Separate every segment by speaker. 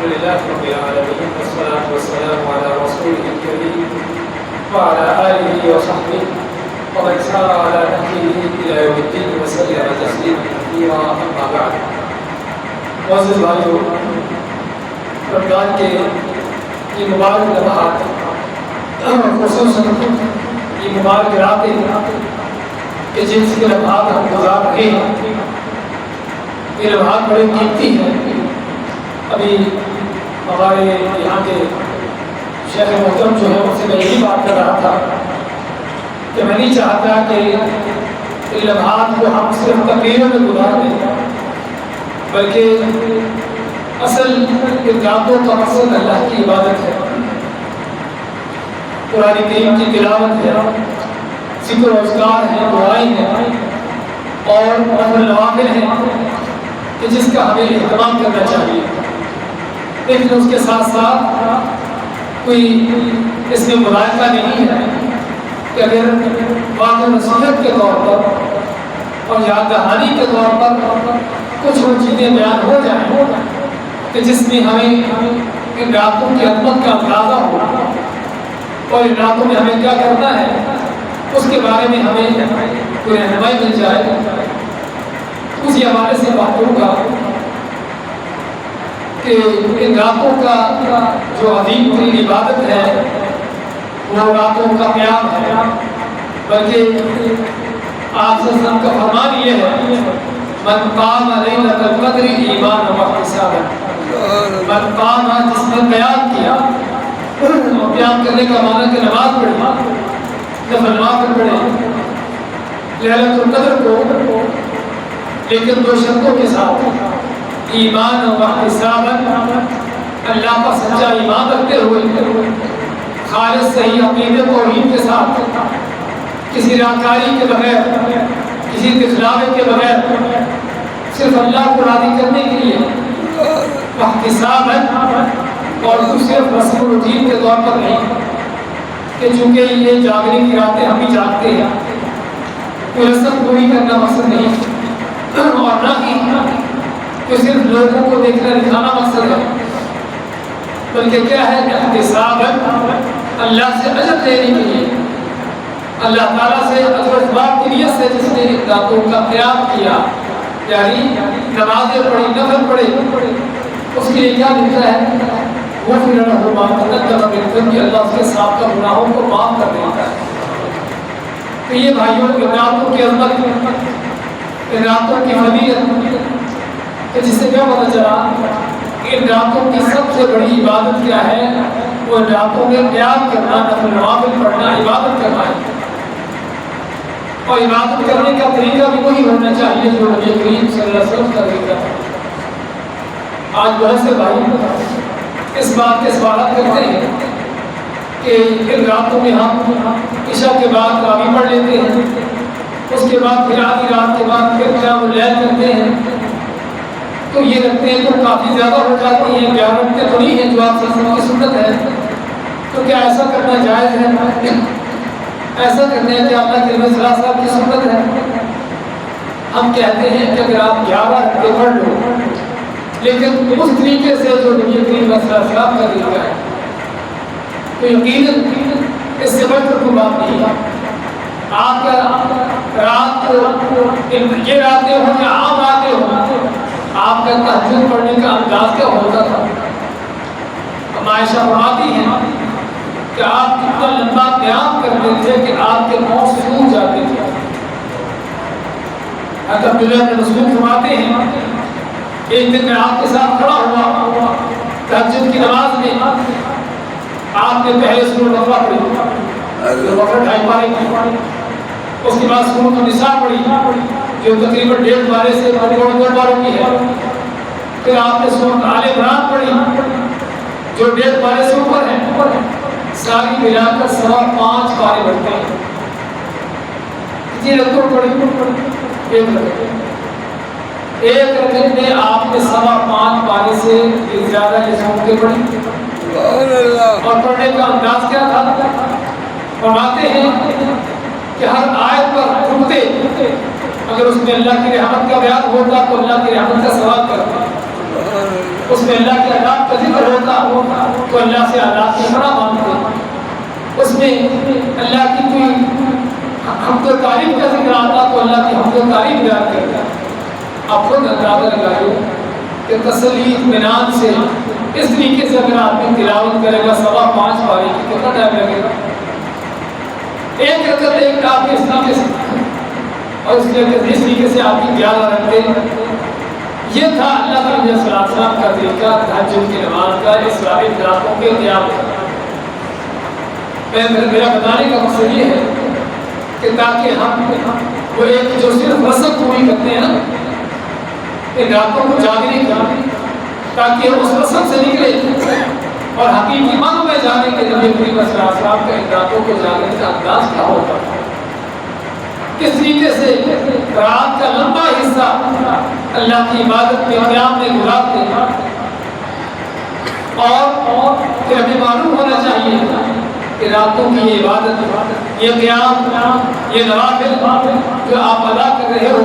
Speaker 1: لله رب العالمين والصلاة والسلام على رسوله الكريم وعلى آله وصحبه ومن سار على نهجه إلى يوم الدين وسلم تسليما كثيرا أما بعد. معزز بھائیو، رمضان کے یہ مبارک لمحات، خصوصاً یہ مبارک راتیں کہ جن کے لمحات ہم گزار رہے ہیں، یہ لمحات بڑے قیمتی ہیں. ابھی ہمارے یہاں کے شیخ محترم جو ہے ان سے میں یہی بات کر رہا تھا کہ میں نہیں چاہتا کہ ان لمحات کو ہم صرف تقریروں میں گزار دیں، بلکہ اصل ان راتوں کا مقصد اللہ کی عبادت ہے، قرآن کریم کی تلاوت ہے، ذکر و اذکار ہے، دعائیں ہیں اور نفل نوافل ہیں کہ جس کا ہمیں اہتمام کرنا چاہیے. لیکن اس کے ساتھ ساتھ کوئی اس میں مذائقہ نہیں ہے کہ اگر واقع نصیحت کے طور پر اور یاد دہانی کے طور پر کچھ وہ چیزیں بیان ہو جائیں کہ جس میں ہمیں ان راتوں کی عظمت کا اندازہ ہو اور ان راتوں میں ہمیں کیا کرنا ہے اس کے بارے میں ہمیں کوئی رہنمائی مل جائے. اسی حوالے سے بات کروں گا کہ ان راتوں کا جو عظیم ترین عبادت ہے وہ راتوں کا قیام ہے، بلکہ آپ صلی اللہ علیہ وسلم کا فرمان یہ ہے من قام لیلۃ القدر ایمانا واحتسابا، من قام جس نے قیام کیا، اور قیام کرنے کا معنی کہ نماز پڑھی، نفل نوافل پڑھے لیلۃ القدر کو، لیکن دو شرطوں کے ساتھ، ایمان و احتسابا، اللہ پر سچا ایمان رکھتے ہوئے، خالص صحیح عقیدے توحید کے ساتھ، کسی راکاری کے بغیر، کسی دکھلاوے کے بغیر، صرف اللہ کو راضی کرنے کے لیے، احتسابا، اور کچھ صرف رسم و روٹین کے طور پر نہیں کہ چونکہ یہ جاگنے کی راتیں ہم ہی جاگتے ہیں، کوئی رسم پوری کرنا مقصد نہیں، اور نہ ہی کہ صرف لوگوں کو دیکھنا دکھانا مقصد ہے، بلکہ کیا ہے کہ احتسابا، اللہ سے اجر لینے کے لیے، اللہ تعالیٰ سے اجر و ثواب کی نیت سے جس نے راتوں کا قیام کیا، یعنی نمازیں پڑھی، نفل پڑھے، اس کے لیے کیا ملتا ہے؟ وہ پھر ما تقدم من ذنبہ، اللہ اس کے سابقہ گناہوں کو معاف کر دیتا ہے. تو یہ بھائیوں ان راتوں کی عظمت، ان راتوں کی فضیلت کہ جس سے کیا پتہ چلا ان راتوں کی سب سے بڑی عبادت کیا ہے؟ وہ ان راتوں میں قیام کرنا، نفل نوافل پڑھنا، عبادت کرنا ہے. اور عبادت کرنے کا طریقہ بھی وہی ہونا چاہیے جو نبی کریم صلی اللہ علیہ وسلم کا طریقہ ہے. آج بہت سے بھائی اس بات کے سوالات کرتے ہیں کہ ان راتوں میں ہم عشاء کے بعد تراویح پڑھ لیتے ہیں، اس کے بعد پھر آدھی رات کے بعد پھر قیام اللیل کرتے ہیں، تو یہ رکھتے ہیں تو کافی زیادہ ہو جاتی ہیں، 11 رکھتے تو نہیں ہیں جو آپ صلی اللہ علیہ وسلم کی سنت ہے. تو کیا ایسا کرنا جائز ہے؟ ایسا کرنے کہ اللہ کے نبی صلی اللہ علیہ وسلم کی سنت ہے؟ ہم کہتے ہیں کہ اگر آپ 11 رکھتے پڑھ لو، لیکن اس طریقے سے جو نبی کریم صلی اللہ علیہ وسلم کا طریقہ ہے، تو یقیناً اس سے بڑھ کر کوئی بات نہیں ہے. آپ کا رات کو یہ راتیں ہوں یا عام راتیں ہوں، آپ کا تہجد پڑھنے کا انداز کیا ہوتا تھا؟ عائشہ فرماتی ہیں کہ آپ کتنا لمبا قیام کرتے تھے کہ آپ کے پاؤں سوکھ جاتے تھے. حضرت عبداللہ بن مسعود فرماتے ہیں ایک دن میں آپ کے ساتھ کھڑا ہوا تہجد کی نماز میں، آپ نے پہلے سورۃ البقرہ پڑھی، بقرہ 2.5 پارے کی، اس کے بعد سورۃ النساء پڑھی جو تقریباً 1.5 پارے سے 2 پاروں کی ہے، پھر آپ نے سورۃ آل عمران پڑھی جو 1.5 پارے سے اوپر ہے، ساری ملا کر 5.25 پارے بنتے ہیں. جی رکعت پڑھی، ایک رکعت میں آپ نے 5.25 پارے سے زیادہ کے پڑھی. اور پڑھنے کا انداز کیا تھا؟ فرماتے ہیں کہ ہر آیت پر رکتے، اگر اس میں اللہ کی رحمت کا بیان ہوتا تو اللہ کی رحمت کا سوال کرتا، اس میں اللہ کے عذاب کا ذکر ہوتا تو اللہ سے عذاب کی پناہ مانگتے، اس میں اللہ کی کوئی حمد و تعریف کا ذکر آتا تو اللہ کی حمد و تعریف بیان کرتا۔ آپ خود اندازہ لگائیے کہ تسلی اطمینان سے اس طریقے سے اگر آدمی تلاوت کرے گا 5.25 پارے کی کتنا ٹائم لگے گا؟ ایک رکعت ایک آپ کے اس طریقے سے اور اس طریقے سے آپ کی 11 رکعتیں، یہ تھا اللہ کے نبی صلی اللہ علیہ وسلم کا طریقہ تہجد کی نماز کا، اس ثابت راتوں کے قیام کا۔ میرا بتانے کا مقصد یہ ہے کہ تاکہ ہم وہ ایک جو صرف رسم پوری کرتے ہیں نا ان راتوں کو جاگنے کا، تاکہ ہم اس رسم سے نکلے اور حقیقی معنوں میں جانے کہ نبی کریم صلی اللہ علیہ وسلم کا ان راتوں کو جاگنے کا انداز کیا ہوتا ہے، کس طریقے سے رات کا لمبا حصہ اللہ کی عبادت میں قیام میں گزارتے ہیں۔ اور پھر ہمیں معلوم ہونا چاہیے کہ راتوں کی یہ عبادت، یہ قیام، یہ نوافل جو آپ ادا کر رہے ہو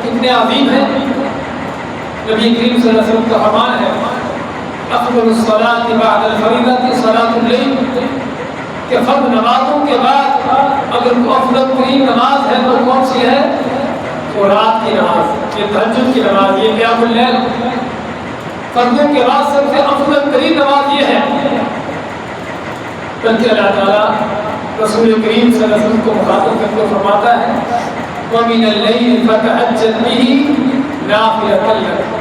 Speaker 1: کتنے عظیم ہیں۔ نبی کریم صلی اللہ علیہ وسلم کا فرمان ہے افضل الصلاۃ بعد الفریضۃ صلاۃ اللیل، کہ فرض نمازوں کے بعد اگر کوئی افضل ترین نماز ہے تو کون سی ہے؟ تو رات کی نماز، یہ تہجد کی نماز، یہ قیام اللیل۔ فرضوں کے بعد سب سے افضل ترین نماز یہ ہے، بلکہ اللہ تعالیٰ رسول کریم صلی اللہ علیہ وسلم کو مخاطب کر کے فرماتا ہے وَمِنَ اللَّيْلِ فَتَهَجَّدْ بِهِ نَافِلَةً لَكَ،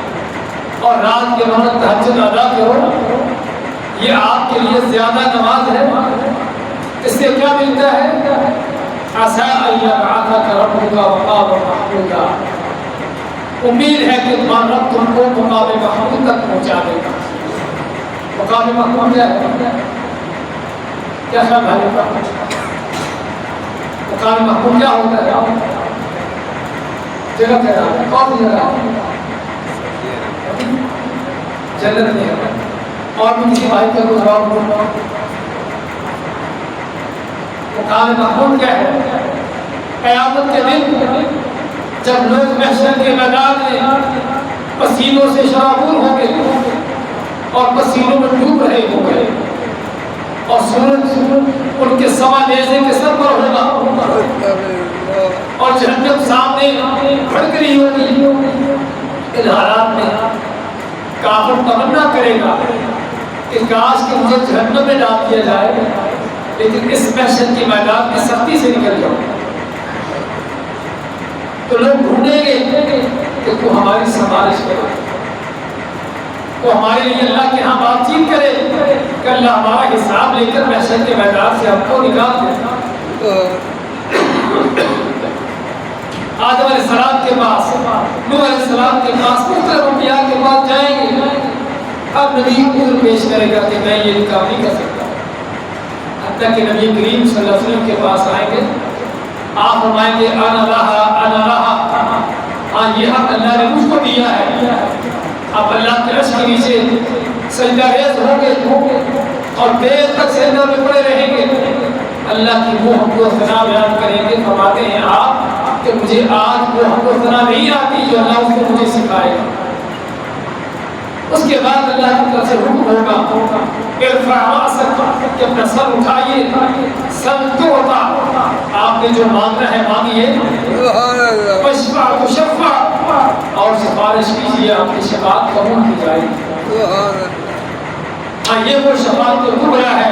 Speaker 1: اور رات کے وقت تہجد ادا کرو، یہ آپ کے لیے زیادہ نماز ہے۔ اس سے کیا ملتا ہے؟ عَسَىٰ أَن يَبْعَثَكَ رَبُّكَ مَقَامًا مَحْمُودًا، امید ہے کہ تمہارا رب تم کو مقام محمود تک پہنچا دے گا۔ مقام محمود کیا ہے؟ کیا خیال ہے؟ مقام محمود کیا ہوتا ہے؟ جگہ کہہ رہا ہے، کون سی جگہ؟ جنت میں ہے۔ اور بھی کسی بھائی کا کوئی جواب بولنا؟ مقام محمود کیا ہے؟ قیامت کے دن جب لوگ محشر کے میدان میں پسینوں سے شرابور ہوں گے اور پسینوں میں ڈوب رہے ہوں گے اور سورج ان کے سوا نیزے کے سر پر ہوگا اور جہنم سامنے بھڑک رہی ہوگی، ان حالات میں کافر تمنا کرے گا کہ کاش کہ مجھے جہنم میں ڈال دیا جائے، لیکن اس محشر کے میدان میں سختی سے نکل جاؤں۔ تو لوگ ڈھونڈیں گے کہ تو ہماری سفارش کرے، تو ہمارے لیے اللہ کے ہاں بات چیت کرے کہ اللہ ہمارا حساب لے کر محشر کے میدان سے ہم کو نکال دے۔ آدم علیہ السلام کے پاس، نوح علیہ السلام کے پاس، مختلف انبیاء کے پاس جائیں گے، اب نبی عذر پیش کرے گا کہ میں یہ کام نہیں کر سکتا، حتیٰ کہ نبی کریم صلی اللہ علیہ وسلم کے پاس آئیں گے، آپ فرمائیں گے انا لہا، ہاں یہ حق اللہ نے مجھ کو دیا ہے۔ آپ اللہ کے عرش کے نیچے سجدہ ریز ہوں گے اور دیر تک سجدہ میں پڑے رہیں گے، اللہ کی وہ حمد و ثنا بیان کریں گے، فرماتے ہیں آپ کہ مجھے آج وہ حمد و ثنا نہیں آتی جو اللہ اس کو مجھے سکھائے گا۔ اس کے بعد اللہ کی طرف سے حکم ہوگا ارفع رأسک، کہ اپنا سر اٹھائیے، سل تعطیٰ، آپ نے جو مانگنا ہے مانگیے، واشفع تشفع، اور سفارش کیجیے آپ کی شفاعت قبول کی جائے گی۔ ہاں یہ وہ شفاعت کبریٰ ہے،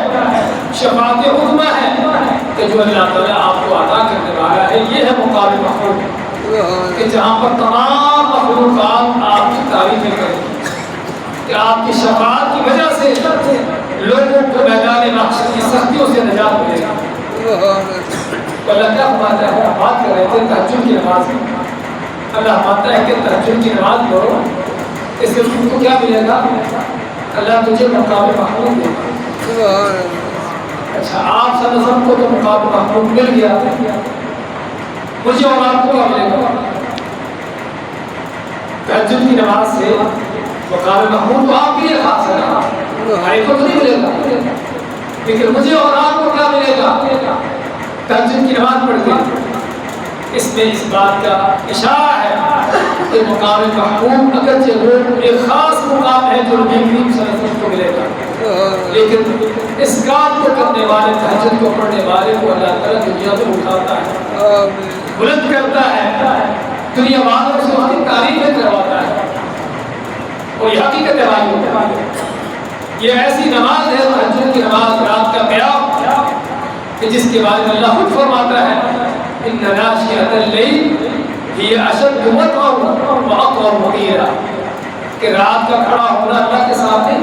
Speaker 1: شفاعت عظمیٰ ہے کہ جو اللہ تعالیٰ آپ کو عطا کرنے والا ہے۔ یہ ہے مقام محمود کہ جہاں پر تمام مخلوقات آپ کی تعریفیں کریں کہ آپ کی شفاعت کی وجہ سے لوگوں کو میدان محشر کی سختیوں سے نجات ملے گا۔ اللہ کیا فرماتا ہے؟ بات کر رہے تھے تہجد کی نماز میں، اللہ فرماتا ہے کہ تہجد کی نماز پڑھو، اس سے تم کو کیا ملے گا؟ اللہ تجھے مقام محمود دے گا۔ اچھا، آپ صلی اللہ علیہ وسلم کو تو مقام محمود مل گیا، مجھے اور آپ کو کیا ملے گا؟ تہجد کی نماز سے مقام محمود تو آپ کے لیے خاص ہے نا، ہمارے کو تو نہیں ملے گا، لیکن مجھے اور آپ کو کیا ملے گا؟ تہجد کی نماز پڑھ کے۔ اس میں اس بات کا اشارہ ہے کہ مقام محبوب اگرچہ وہ ایک خاص مقام ہے جو نبی کریم صلی اللہ علیہ وسلم کو ملے گا، لیکن اس کام کو کرنے والے، تہجد کو پڑھنے والے کو اللہ تعالیٰ دنیا میں اٹھاتا ہے، بلند کرتا ہے، دنیا والوں سے اس کی تعریفیں کرواتا ہے، اور یہ حقیقت ہے بھائیو، یہ ایسی نماز ہے تہجد کی نماز، رات کا قیام، کہ جس کے بارے میں اللہ خود فرماتا ہے ان ناشئۃ اللیل ہی اشد وطئا واقوم قیلا، کہ رات کا کھڑا ہونا اللہ کے سامنے،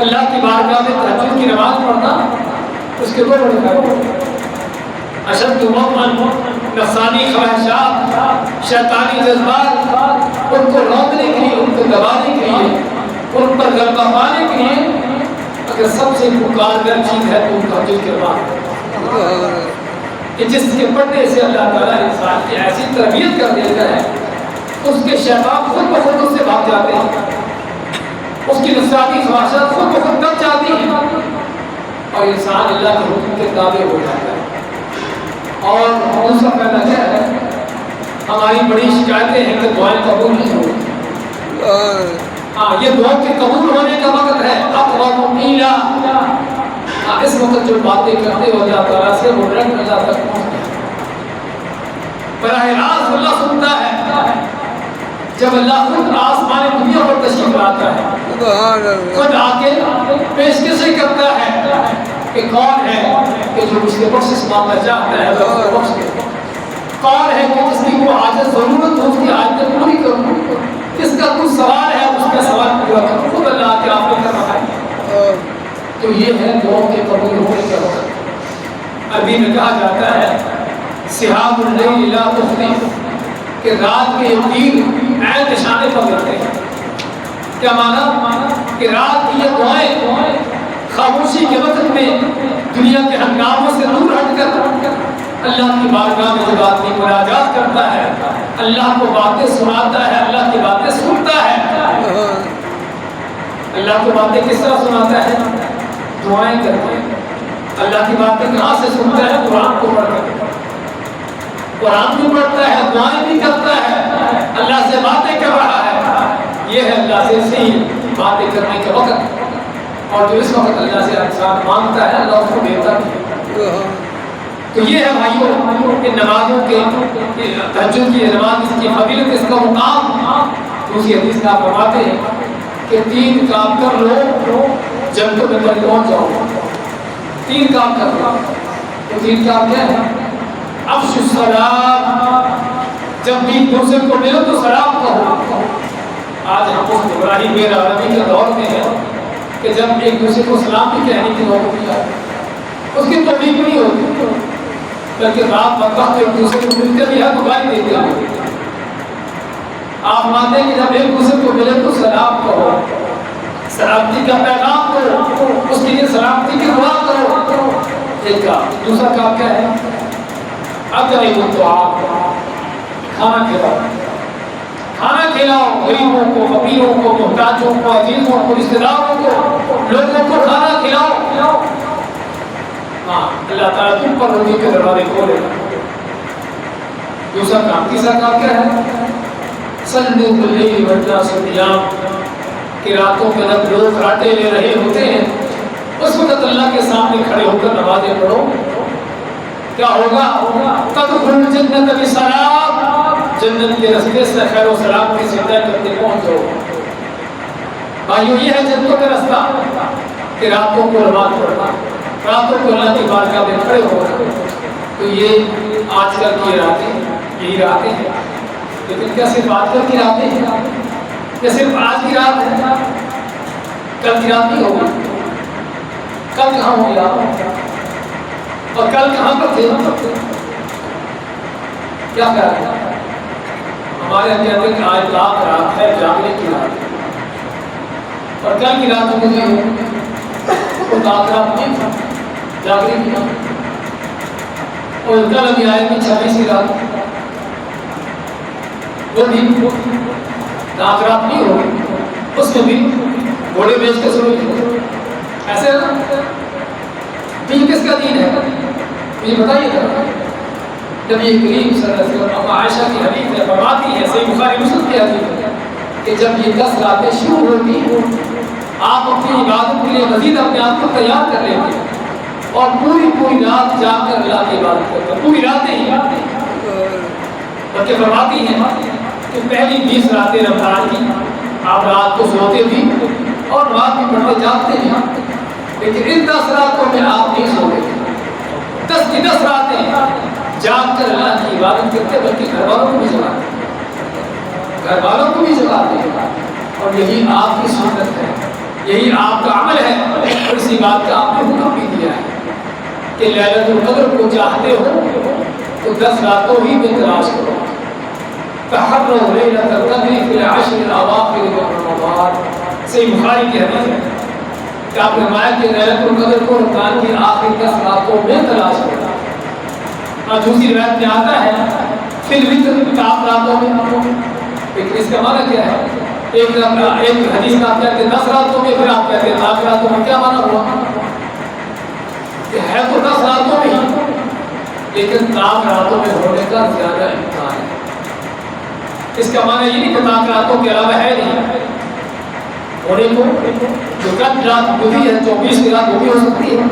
Speaker 1: اللہ کی بارگاہ میں تہجد کی نماز پڑھنا، اس کے دو بڑے فائدے، اشد وطئا، نفسانی خواہشات، شیطانی جذبات، ان کو روکنے کے لیے، ان کو دبانے کے لیے، ان پر غلبہ پانے کے لیے اگر سب سے پکارگر چیز ہے تو تہجد کی نماز، کہ جس کے پڑھنے سے اللہ تعالیٰ انسان کی ایسی تربیت کر دیتا ہے، اس کے شیطان خود بخود اس سے بھاگ جاتے ہیں، اس کی نفسانی خواہشات خود بخود دب جاتی ہیں، اور انسان اللہ کے حکم کے تابع ہو جاتا ہے۔ اور دوسرا فائدہ کیا ہے؟ ہماری بڑی شکایتیں ہیں کہ دعائیں قبول نہیں ہوتی، ہاں یہ دعا کے قبول ہونے کا وقت ہے، اقوام قیلا، اس وقت جو باتیں کرتے ہو اللہ تعالیٰ سے وہ ڈائریکٹ اللہ تک پہنچتے ہیں، براہ راست اللہ سنتا ہے، جب اللہ خود آسمان دنیا پر تشریف لاتا ہے، خود آ کے پیشکشیں کرتا ہے کہ کون ہے کہ جو اس کے بخشش مانگنا چاہتا ہے اللہ اس کو بخش دے، کون ہے کہ جس کی کوئی حاجت ضرورت ہو اس کی حاجت پوری کروں، کس کا کچھ سوال ہے اس کا سوال پورا کروں، خود اللہ کے آپ نے کر رہا ہے۔ تو یہ ہے دعاؤں کے قبول ہونے کا وقت۔ عربی میں کہا جاتا ہے سحاب اللیل لا تخفی، کہ رات کے تیر عین نشانے پر لگتے ہیں، کیا معنی؟ کہ رات کی یہ دعائیں خاموشی کے وقت میں دنیا کے ہنگاموں سے دور ہٹ کر اللہ کی بارگاہ میں جب آدمی مناجات کرتا ہے، اللہ کو باتیں سناتا ہے، اللہ کی باتیں سنتا ہے، اللہ کو باتیں کس طرح سناتا ہے؟ دعائیں کرتے ہیں۔ اللہ کی باتیں کہاں سے سنتا ہے؟ قرآن کو پڑھ کر، قرآن بھی پڑھتا ہے، دعائیں بھی کرتا ہے، اللہ سے باتیں کر رہا ہے، یہ ہے اللہ سے صحیح باتیں کرنے کا وقت، اور جو اس وقت اللہ سے انسان مانگتا ہے اللہ اس کو دیتا ہے۔ تو یہ ہے بھائیوں کہ نمازوں کے تہجد کی نماز، اس کی فضیلت، اس کا مقام، دوسری حدیث میں آپ فرماتے ہیں کہ 3 کام کر لو جنت میں تک پہنچ جاؤ، 3 کام کر لو، تو 3 کام کیا ہے؟ افش السلام، جب بھی دوسرے کو ملو تو سلام کہو۔ آج ہم اس ابراہیم غیر عربی کے دور میں ہیں کہ جب ایک دوسرے کو سلام بھی کہنے کی نوبت نہیں آتی، اس کی توفیق نہیں ہوتی، بلکہ رات وقت ایک دوسرے کو ملتے بھی ہے تو گالی دیتے ہیں۔ آپ مانتے ہیں کہ جب ایک دوسرے کو ملے تو سلام کہو، سلامتی کا پیغام کرو، اس کے لیے سلامتی کی دعا کرو، ایک کام۔ دوسرا کام کیا ہے؟ اطعموا الطعام، کھانا کھلاؤ، کھانا کھلاؤ، غریبوں کو، فقیروں کو، محتاجوں کو، عزیزوں کو، رشتہ داروں کو، لوگوں کو کھانا کھلاؤ۔ ہاں اللہ تعالیٰ تم پر روزی کے دروازے کھولے گا۔ دوسرا کام۔ تیسرا کام کیا ہے؟ صلوا باللیل والناس نیام، کہ راتوں کے جب لوگ راٹے لے رہے ہوتے ہیں اس وقت اللہ کے سامنے کھڑے ہو کر نمازیں پڑھو، کیا ہوگا؟ تدخلوا الجنۃ بسلام، جنت کے راستے سے خیر و سلامتی سے طے کرتے پہنچ جاؤ۔ بھائیو یہ ہے جنتوں کا راستہ، کہ راتوں کو نماز پڑھنا، راتوں کو اللہ کی بارگاہ میں کھڑے ہونا۔ تو یہ آج کل کی راتیں، یہی راتیں ہیں، لیکن کیا صرف آج کل کی راتیں ہیں؟ کیا صرف آج کی رات ہے؟ کل کی رات نہیں ہوگی، کل کہاں ہوگی آپ؟ اور کل کہاں پر تھے؟ کیا خیال ہے؟ ہمارے یہاں کہتے ہیں کہ آج رات ہے، جاگنے کی رات ہے، اور کل کی رات مجھے وہ رات نہیں تھا، جاگنے کی رات، اور کل ابھی آئے گی 26 رات، وہ بھی رات نہیں ہوگی، اس میں بھی گھوڑے بیچ کے سنو ایسے ہے نا۔ دین کس کا دین ہے؟ یہ بتائیے گا۔ جب یہ کریم صلی اللہ علیہ وسلم عائشہ کی حدیث ہے، فرماتی ہے، صحیح بخاری کی حدیث ہے کہ جب یہ 10 راتیں شروع ہوتی آپ اپنی عبادت کے لیے مزید اپنے آپ کو تیار کر لیتے اور پوری رات جا کر اللہ کی عبادت کرتے، پوری راتیں ہی بلکہ فرماتی ہیں کہ پہلی 20 راتیں رمضان کی آپ رات کو سوتے بھی اور رات بھی پڑھتے جاگتے بھی، لیکن ان 10 راتوں میں آپ نہیں سوتے، 10 کی 10 راتیں جاگ کر اللہ کی عبادت کرتے، بلکہ گھر والوں کو بھی جگاتے اور یہی آپ کی سنت ہے، یہی آپ کا عمل ہے، اور اسی بات کا آپ نے حکم بھی دیا ہے کہ لیلۃ القدر کو چاہتے ہو تو 10 راتوں ہی میں تلاش کرو، تحروا لیلۃ القدر فی العشر الاواخر من رمضان، صحیح بخاری کی حدیث ہے کہ آپ نے فرمایا کہ لیلۃ القدر کو رمضان کی آخری 10 راتوں میں تلاش کرو۔ اور دوسری روایت میں آتا ہے فی الوتر 7 راتوں میں، لیکن اس کا معنی کیا ہے؟ ایک حدیث میں آپ کہتے ہیں 10 راتوں میں، پھر آپ کہتے ہیں 7 راتوں میں، کیا معنی ہوا؟ کہ ہے تو 10 راتوں میں ہی، لیکن 7 راتوں میں ہونے کا زیادہ امکان ہے۔ اس کا معنی یہ نہیں کہ 7 راتوں کے علاوہ ہے نہیں، ہونے کو جو کل رات گزری ہے 24 کی رات وہ بھی ہو سکتی ہے،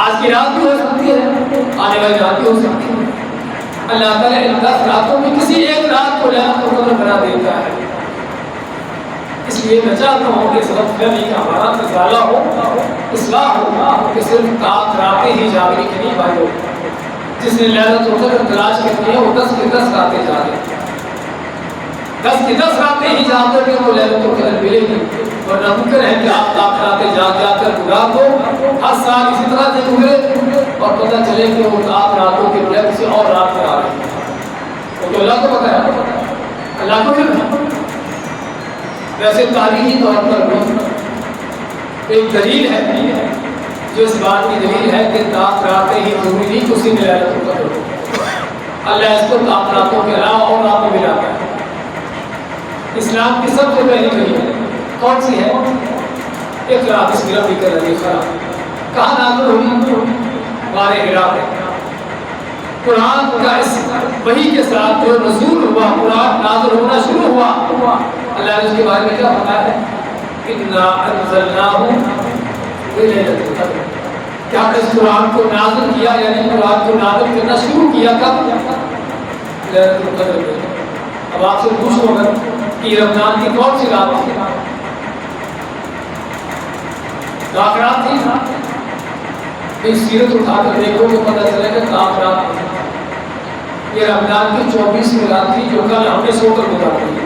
Speaker 1: آج کی رات بھی ہو سکتی ہے، آنے والی رات بھی ہو سکتی ہے۔ اللہ تعالیٰ ان 10 راتوں میں کسی ایک رات کو لیلۃ القدر بنا دیتا ہے۔ اس لیے میں چاہتا ہوں کہ اس وقت فہمی کا ہمارا ازالہ ہو، اصلاح ہو، کہ صرف 7 راتیں ہی جاگنے کی نہیں بھائی ہو، جس نے لیلۃ القدر تلاش کرنی ہے وہ 10 کی 10 راتیں جاگے، 10 کی 10 راتیں ہی جاگ کر کے وہ لیلۃ القدر ملے گی، ورنہ ممکن ہے کہ آپ 7 راتیں جا کر گزار دو، ہر سال اسی طرح سے گزرے اور پتہ چلے کہ وہ 7 راتوں کے بجائے کسی اور رات میں آ رہی ہے، وہ تو اللہ کو پتہ ہے، اللہ کو علم ہے۔ ویسے تاریخی طور پر ایک دلیل ہے جو اس بات کی دلیل ہے کہ 7 راتیں ہی ضروری نہیں کہ اسی میں لیلۃ القدر ہو، اللہ اس کو 7 راتوں کے علاوہ اور راتیں بھی لاتا ہے۔ اسلام کی سب سے پہلی دلیل کون سی ہے؟ اقرا بسم ربک الذی خلق، کہاں نازل ہوئی؟ غار حرا میں۔ قرآن کا اس وحی کے ساتھ جو نزول ہوا، قرآن نازل ہونا شروع ہوا، اللہ نے اس کے بارے میں کیا فرمایا ہے؟ انا انزلناہ فی لیلۃ القدر، کہ ہم نے اس قرآن کو نازل کیا، یعنی قرآن کو نازل کرنا شروع کیا کب؟ لیلۃ القدر میں۔ اب آپ سے پوچھو اگر کہ رمضان کی کون سی رات تھی؟ رات تھی، ایک سیرت اٹھا کر دیکھو تو پتہ چلے گا رات تھی۔ یہ رمضان کی 24ویں رات تھی جو کل ہم نے سو کر گزار دی ہے،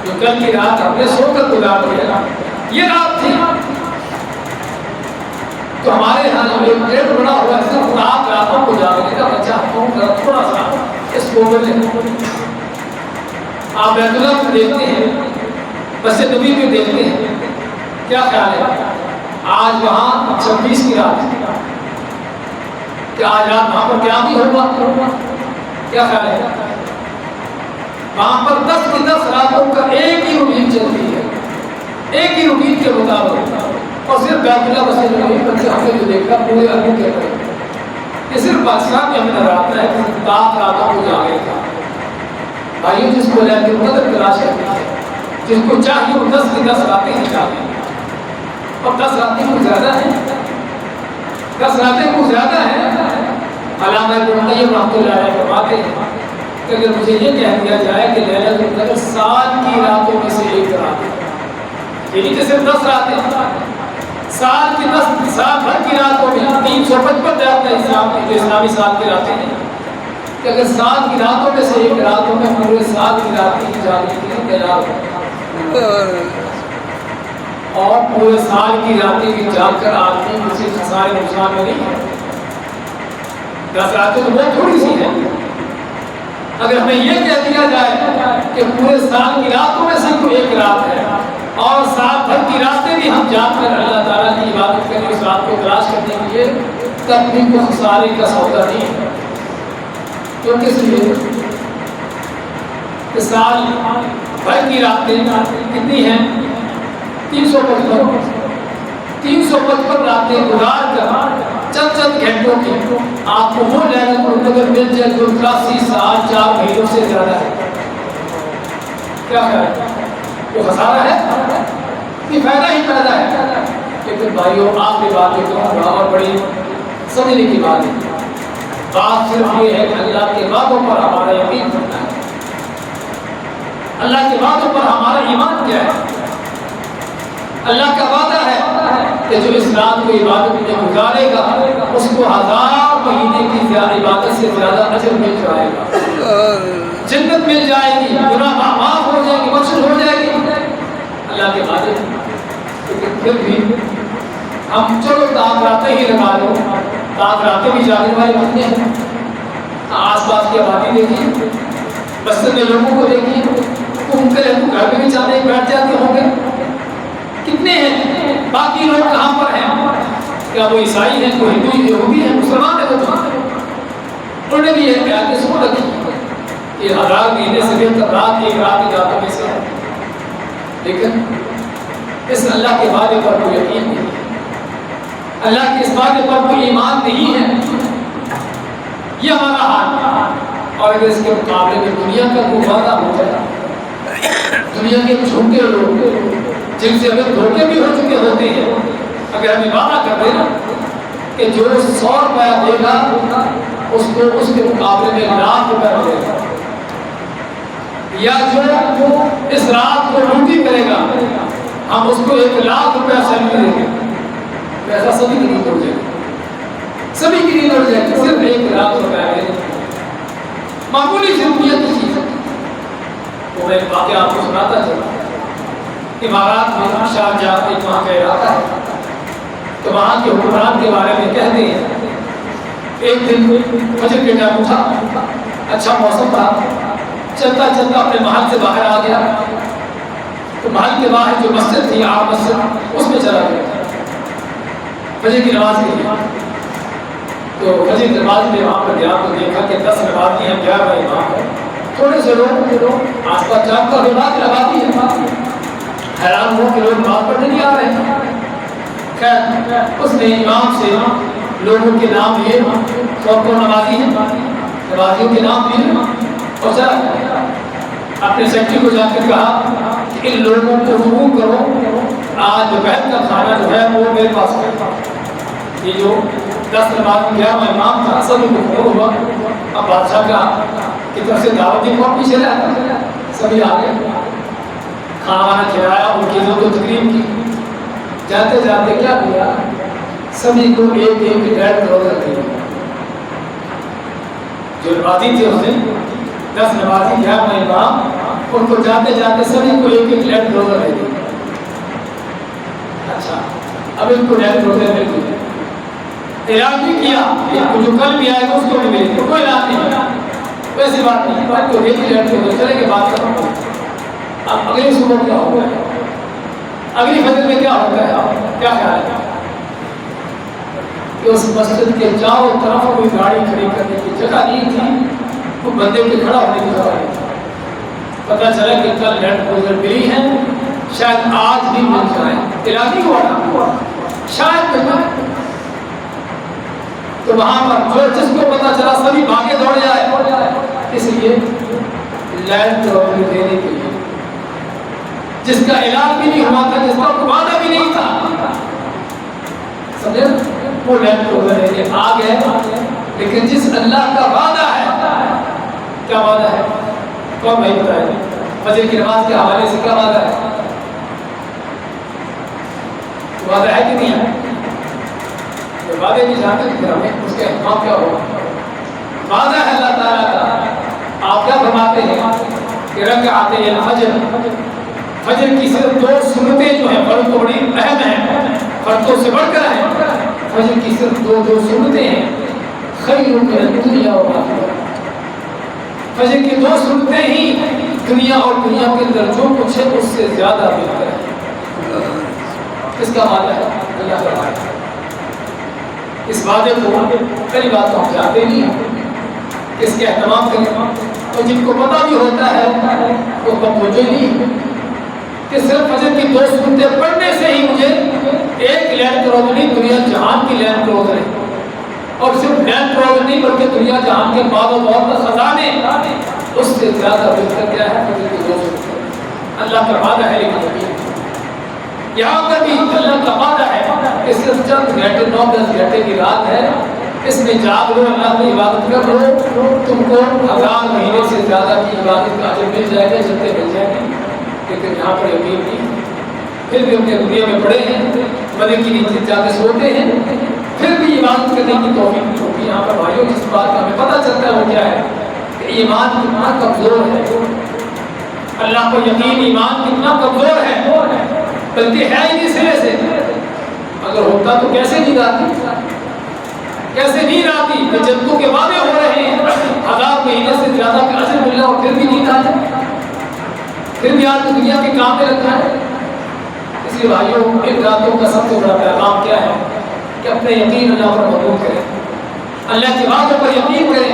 Speaker 1: جو کل کی رات ہم نے سو کر گزار دی ہے، یہ رات تھی۔ تو ہمارے یہاں جو ایک ٹرینڈ بنا ہوا ہے صرف 7 راتوں کو جاگنے کا، بچہ تھوڑا سا اس کو آپ بیت اللہ میں دیکھتے ہیں، مسجد نبوی میں دیکھتے ہیں، کیا خیال ہے؟ آج وہاں 26 کی رات ہے، کہ آج رات وہاں پر کیا بھی ہوگا؟ کیا خیال ہے؟ وہاں پر 10 کی 10 راتوں کا ایک ہی روٹین چلتی ہے، ایک ہی روٹین کے مطابق، اور صرف بیت اللہ مسجد نبوی پر ہم نے جو دیکھا پورے عرب کے اندر یہ صرف پاکستان میں ہمیں نظر آتا ہے کہ 7 راتوں کو جاگے گا۔ بھائیو جس کو لیلۃ القدر تلاش کرنی ہے، جس کو چاہیے وہ 10 کی 10 راتیں ہی جاگے، اور 10 راتیں کچھ زیادہ ہیں، 10 راتیں کچھ زیادہ ہیں۔ علامہ ابن قیم رحمۃ اللہ علیہ فرماتے ہیں کہ اگر مجھے یہ کہہ دیا جائے کہ لیلۃ القدر سال کی راتوں میں سے ایک رات ہے، یعنی کہ صرف 10 راتیں، سال کی 10 سال بھر کی راتوں میں 355 راتیں اسلامی سال کی راتیں ہیں، کہ اگر سال کی راتوں میں سے ایک راتوں میں پورے سال کی راتیں ہی جاگنے کے لیے تیار ہو، اور پورے سال کی راتیں بھی جاگ کر آدمی کسی خسارے نقصان میں نہیں ہے۔ 10 راتیں تو بہت تھوڑی سی ہیں، اگر ہمیں یہ کہہ دیا جائے کہ پورے سال کی راتوں میں سے کوئی ایک رات ہے اور سال بھر کی راتیں بھی ہم جا کر اللہ تعالیٰ کی عبادت کریں، اس رات کو تلاش کرنے کے لیے، تب بھی کوئی خسارے کا سودا نہیں ہے۔ تو کس لیے سال بھر کی راتیں کتنی ہیں؟ 355 راتیں گزار کر چند گھنٹوں کی آپ کو وہ لیلۃ القدر مل جائے جو 83 سال 4 مہینوں سے زیادہ ہے۔ کیا خیال ہے؟ وہ خسارہ ہے کہ فائدہ ہی فائدہ ہے؟ لیکن بھائیوں آخری بات یہ کہوں گا اور بڑی سمجھنے کی بات ہے، بات صرف یہ ہے کہ اللہ کے وعدوں پر ہمارا یقین کرنا ہے، اللہ کے وعدوں پر ہمارا ایمان کیا ہے۔ اللہ کا وعدہ ہے کہ جو اس رات کو عبادت میں گزارے گا اس کو 1000 مہینے کی زیادہ عبادت سے زیادہ اجر مل جائے گا، جنت مل جائے گی، گناہ معاف ہو جائے گی، بخشش ہو جائے گی، اللہ کے وعدے۔ لیکن پھر بھی ہم چلو تاک راتے ہی لگا لو، تاک راتے بھی جانے والے بندے ہیں، آس پاس کی آبادی دیکھیے، مسجد میں لوگوں کو دیکھیے، ان کے گھر میں بھی چاہتے بیٹھ جاتے ہوں گے، کتنے ہیں؟ باقی لوگ کہاں پر ہیں؟ کیا وہ عیسائی ہیں، کوئی ہندو یہودی ہیں، مسلمان ہیں؟ انہوں نے بھی یہ کہا کہ سن رکھی کہ 1000 مہینے سے بہتر رات ایک رات کی راتوں میں سے ہے، لیکن اس اللہ کے وعدے پر کوئی یقین نہیں ہے، اللہ کے اس وعدے پر کوئی ایمان نہیں ہے، یہ ہمارا حال ہے۔ اور اگر اس کے مقابلے میں دنیا کا کوئی وعدہ ہو جائے، دنیا کے جھوٹے لوگ جن سے ہمیں دھوکے بھی ہو چکے ہوتے ہیں، اگر ہمیں وعدہ کر دینا کہ جو 100 روپیہ دے گا اس کو اس کے مقابلے میں 1,00,000 روپیہ دے گا، یا جو اس رات کو ڈیوٹی کرے گا ہم اس کو 1,00,000 روپیہ سیلری دیں گے، پیسہ سبھی کی نیند اڑ جائے گی، سبھی کی نیند اڑ جائے گی، صرف 1,00,000 روپیہ دے گا، معمولی ضروریت کی چیز ہے۔ تو میں ایک واقعہ آپ کو سناتا چلا، امارات میں شارجہ ایک وہاں کا علاقہ ہے، تو وہاں کے حکمران کے بارے میں کہتے ہیں ایک دن فجر کے ٹائم اٹھا، اچھا موسم تھا، چلتا چلتا اپنے محل سے باہر آ گیا، تو محل کے باہر جو مسجد تھی عام مسجد اس میں چلا گیا فجر کی نماز کے لیے۔ تو فجر کی نماز میں وہاں پر گیا تو دیکھا کہ 10 نمازی ہیں، 11 امام ہیں، تھوڑے سے لوگ آس پاس جام کر نماز لگاتی ہے، حیران ہو کہ لوگ نماز پڑھنے نہیں آ رہے ہیں۔ خیر اس نے امام سے لوگوں کے نام لیے، کون کون نمازی ہیں، نمازیوں کے نام لیے، اور چلا اپنے سیکٹری کو جا کر کہا کہ ان لوگوں کو حکم کرو آج دوپہر کا کھانا جو ہے وہ میرے پاس کرتا۔ یہ جو 10 نماز گیا میں امام تھا، سب کو ہوا، اب بادشاہ کا کی طرف سے دعوت دی، کون پیچھے رہتا، سبھی آ گئے، کھانا کھلایا، ان کی عزت و تکریم کی، جاتے جاتے کیا کیا، سبھی کو 1-1 کروڑ کر دیا، جو نمازی تھے اس نے 10 نمازی 11 امام، ان کو جاتے جاتے سبھی کو 1-1 کروڑ کر دیا۔ اچھا اب ان کو 1 کروڑ مل گئی، اعلان بھی کیا کہ جو کل بھی آئے گا اس کو بھی ملے گا، کوئی اعلان نہیں، ویسی بات نہیں، بات کو 1 کروڑ چلے کے بات کروں گا۔ اب اگلی صبح کیا ہوگا، اگلی فجر میں کیا ہوتا ہے، کیا خیال ہے کہ اس مسجد کے چاروں طرف کوئی گاڑی کھڑی کرنے کی جگہ نہیں تھی، وہ بندے کے کھڑا ہونے کی جگہ نہیں تھی، پتہ چلا کہ کل لینڈ کروزر ملی ہے، شاید آج بھی مل جائے، علاقی ہوا نا، شاید مل جائے، تو وہاں پر جو جس کو پتہ چلا سبھی بھاگے دوڑ جائے، اس لیے لینڈ کروزر دینے کے لیے جس کا اعلان بھی نہیں ہوا تھا، جس کا وعدہ بھی نہیں تھا، سمجھے، وہ لینڈ کروزر لے کے آ گئے، لیکن جس اللہ کا وعدہ ہے، کیا وعدہ ہے، کون بھائی بتائے، فجر کی نماز کے حوالے سے کیا وعدہ ہے، وعدہ ہے کہ نہیں ہے، وعدے کی جانتے ہیں پھر ہمیں اس کا اہتمام کیا ہوگا، وعدہ ہے اللہ تعالیٰ کا۔ آپ کیا فرماتے ہیں کہ رکعتِ الفجر، فجر کی صرف 2 سنتیں جو ہیں فرض تو بڑی اہم ہیں، فرضوں سے بڑھ کر ہیں، فجر کی صرف 2 سنتیں ہیں، خیر من الدنیا وما فیہا، فجر کی 2 سنتیں ہی دنیا اور دنیا کے اندر جو کچھ ہے اس سے زیادہ بہتر ہے۔ کس کا وعدہ ہے، اللہ کا وعدہ ہے۔ اس وعدے کو پہلی بات تو ہم جانتے نہیں ہیں، اس کے اہتمام کریں، اور جن کو پتہ بھی ہوتا ہے وہ توجہ نہیں کہ صرف فجر کی 2 سنتیں پڑھنے سے ہی مجھے 1 لینڈ کروڑ نہیں، دنیا جہان کی لینڈ کروڑ ہے، اور صرف لینڈ کروڑ نہیں بلکہ دنیا جہان کے بعد و بہت خزانے، اس سے زیادہ بہتر کیا ہے فجر کی 2 سنتیں۔ اللہ کا وعدہ ہے لیکن یقین نہیں۔ یہاں پر بھی اللہ کا وعدہ ہے کہ صرف چند گھنٹے 9-10 گھنٹے کی رات ہے، اس میں جاگ لو، اللہ کی عبادت کر لو، تم کو 1000 مہینے سے زیادہ کی عبادت کا اجر مل جائے گا، جنتیں مل جائیں گی۔ لیکن یہاں پر یقین نہیں، پھر بھی اپنے دنیا میں پڑے ہیں، مدد کی نیچے جا کے سوتے ہیں، پھر بھی عبادت کرنے کی توفیق نہیں ہوتی۔ یہاں پر بھائیوں جس بات کا ہمیں پتہ چلتا ہے وہ کیا ہے کہ ایمان کتنا کمزور ہے، اللہ کو یقین ایمان کتنا کمزور ہے، بلکہ ہے ہی نہیں سرے سے۔ اگر ہوتا تو کیسے نیند آتی، کیسے نیند آتی کہ جنتوں کے وعدے ہو رہے ہیں 1000 مہینے سے زیادہ کا اجر مل رہا اور پھر بھی نیند آ جائے، پھر بھی آج دنیا کے کام میں رکھا ہے۔ اس لیے بھائیوں ان راتوں کا سب سے بڑا پیغام کیا ہے کہ اپنے یقین اللہ پر مضبوط کریں، اللہ کی باتوں پر یقین کریں،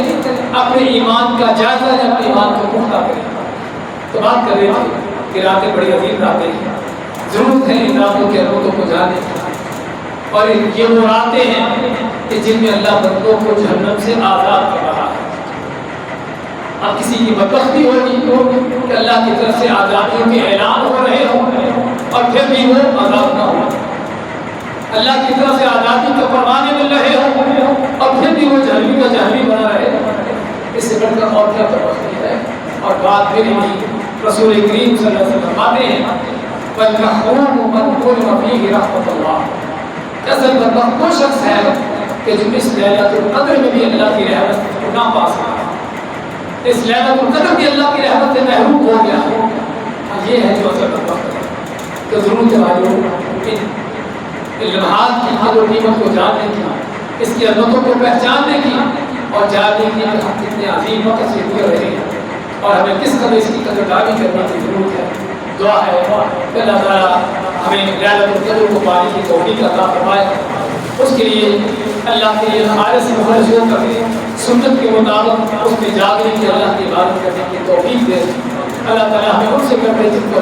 Speaker 1: اپنے ایمان کا جائزہ لیں، اپنے ایمان کو پختہ کریں۔ تو بات کر رہے تھے کہ راتیں بڑی عظیم راتیں ہیں، ضرورت ہے ان راتوں کے اربتوں کو جاننے کی، اور یہ وہ راتیں ہیں کہ جن میں اللہ بندوں کو جہنم سے آزاد کر رہا ہے۔ اب کسی کی بدبختی ہوگی کہ اللہ کی طرف سے آزادیوں کے اعلان ہو رہے ہوں اور پھر بھی وہ آزاد نہ ہو، اللہ کی طرف سے آزادی کے فرمانے مل رہے ہوں اور پھر بھی وہ جہنمی کا جہنمی بنا رہے، اس سے بڑھ کر اور کیا بدبختی ہے۔ اور بات پھر بھی رسول کریم صلی اللہ علیہ وسلم فرماتے ہیں وَالْمَحْرُومُ مَنْ حُرِمَ فِيهِ رَحْمَةَ اللَّهِ، اصل بدبخت وہ شخص ہے کہ جو اس لیلۃ القدر میں بھی اللہ کی رحمت کو نہ پا سکا، اس لیلۃ القدر بھی اللہ کی رحمت سے محروم ہو گیا۔ یہ ہے جو اصل بدبخت ہے۔ تو ضرور چاہیے ان لمحات کی قدر و قیمت کو جاننے کی، اس کی عظمتوں کو پہچاننے کی اور جاننے کی کہ ہم کتنے عظیم وقت سے گزر رہے ہیں اور ہمیں کس قدر اس کی قدردانی کرنے کی ضرورت ہے۔ دعا ہے کہ اللہ تعالیٰ ہمیں لیلۃ القدر کو پانے کی توفیق عطا فرمائے، اس کے لیے اللہ کے لیے خالص مخلص ہو کر سنت کے مطابق اس میں جاگنے کی، اللہ کی عبادت کرنے کی توفیق دے۔ اللہ تعالیٰ ہمیں ان سے کر دے جن کو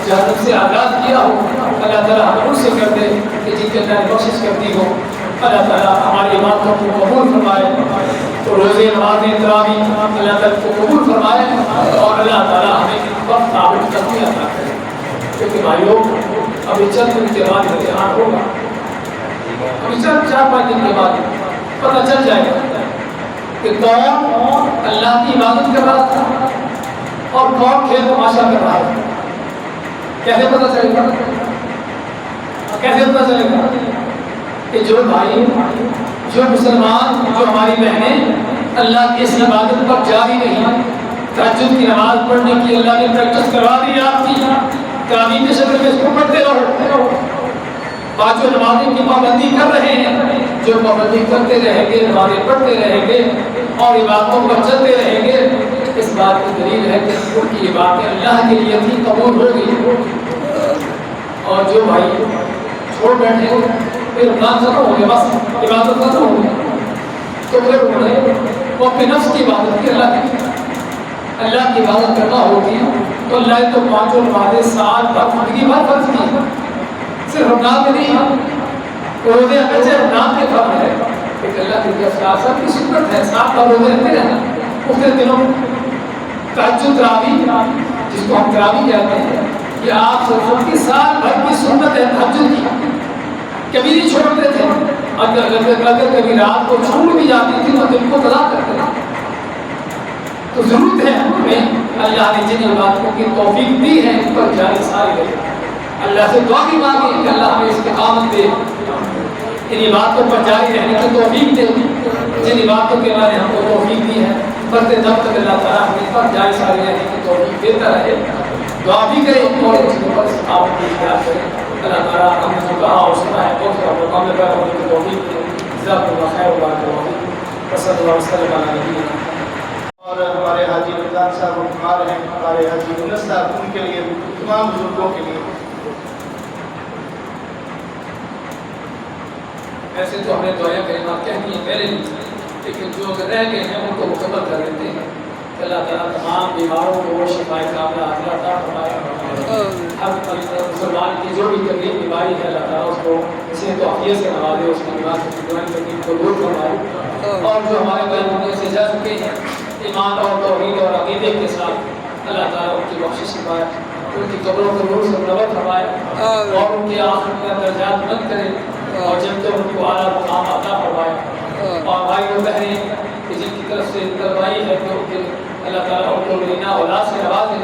Speaker 1: جہنم سے آزاد کیا ہو، اللہ تعالیٰ ہمیں ان سے کر دے کہ جن کے اللہ نے بخشش کر دی ہو۔ اللہ تعالیٰ ہماری عبادتوں کو قبول فرمائے، تو روزے نمازیں تراویح اللہ تعالیٰ کو قبول فرمائے اور اللہ تعالیٰ ہمیں وقت ثابت کرنے عطا کرے۔ کیونکہ بھائیوں ابھی چند دن کے بعد امتحان ہوگا، ابھی چند 4-5 دن کے بعد پتہ چل جائے گا کہ کون اللہ کی عبادت کر رہا تھا اور کون کھیل تماشا کر رہا تھا۔ کیسے پتہ چلے گا؟ کیسے پتہ چلے گا کہ جو بھائی، جو مسلمان، جو ہماری بہنیں اللہ کی اس عبادت پر جاری نہیں، تہجد کی نماز پڑھنے کی اللہ نے پریکٹس کروا دی آپ کی، تراویح کے شکل میں اس کو پڑھتے رہو، پانچوں نمازیں کی پابندی کر رہے ہیں، جو پابندی کرتے رہیں گے، نمازیں پڑھتے رہیں گے اور عبادتوں پر چلتے رہیں گے، اس بات کی دلیل ہے کہ ان کی عبادتیں اللہ کے لیے بھی قبول ہوگی۔ اور جو بھائی چھوڑ بیٹھے پھر رمضان ختم ہو گیا، بس عبادت ختم ہو گئی، تو پھر انہوں نے وہ اپنے نفس کی عبادت کی، اللہ کی عبادت کرنا ہوتی ہے تو اللہ نے تو پانچوں نمازیں سال تک زندگی بھر فرض کی، صرف رمضان میں نہیں، روزے اگرچہ رمضان کے فرض ہے لیکن اللہ کی طرف کی سنت ہے، 7 بار روزے رکھتے رہنا، اس دنوں تہجد تراویح جس کو ہم تراویح کہتے ہیں، یہ آپ سب کی سال بھر کی سنت ہے تہجد کی، کبھی نہیں چھوڑتے تھے، اگر کبھی رات کو چھوٹ بھی جاتی تھی تو دن کو قضا کرتے تھے۔ تو ضرورت ہے ہمیں اللہ نے جن عبادتوں کی توفیق دی ہے ان پر جاری ساری رہے، اللہ سے دعا بھی مانگے کہ اللہ ہمیں استقامت دے، ان عبادتوں پر جاری رہنے کی توفیق دے، جن عبادتوں کے بارے ہم کو توفیق دی ہے بڑھتے دم تک اللہ تعالیٰ ہمیں پر جاری ساری رہنے کی توفیق دیتا رہے، دعا بھی کرے اور اس پر استقامت کی اختیار کرے۔ اللہ تعالیٰ ہم نے جو کہا اور سنا ہے بہت سارا مقام میں بیٹھا ہونے کی توفیق دے، جزاک اللہ خیر و بارک اللہ، صلی اللہ وسلم علی نبینا۔
Speaker 2: اور ہمارے حاجی رمضان صاحب بیمار ہیں، ہمارے حاجی یونس صاحب، ان کے لیے تمام بزرگوں کے لیے۔
Speaker 1: ایسے تو ہمیں دعائیں کلمات کہنی ہیں پہلے نہیں، لیکن جو رہ گئے ہیں ان کو مکمل کر دیتے ہیں۔ اللہ تعالیٰ تمام بیماروں کو شفائے کاملہ عطا فرمائے، ہر مسلمان کی جو بھی تکلیف بیماری ہے اللہ تعالیٰ اس کو صحت و عافیت سے نوازے، اس کی بیمار کی تکلیف کو دور فرمائے، اور جو ہمارے بھائی دنیا سے جا چکے ہیں ایمان اور توحید اور عقیدے کے ساتھ اللہ تعالیٰ ان کی بخشش فرمائے۔ ان کی قبروں کو نور سے منور فرمائے اور ان کے آخرت میں درجات بلند کرے اور جب تک ان کو اعلیٰ مقام عطا فرمائے اور بھائی و بہنیں کہ جن کی طرف سے کروائی ہے کہ ان کے اللہ تعالیٰ ان کو لینا اولاد سے نوازے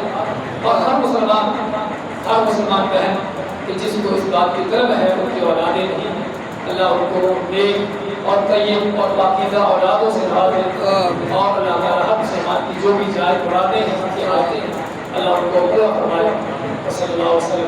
Speaker 1: اور ہر مسلمان بہن کہ جس کو اس بات کی طلب ہے ان کی اولادیں نہیں اللہ ان کو نیک اور طیب اور پاکیزہ اولادوں سے نوازے اور اللہ تعالیٰ ہر مسلمان کی جو بھی جائز مرادیں ہیں ان کی آتے ہیں اللہ ان کو پورا فرمائے صلی اللہ علیہ وسلم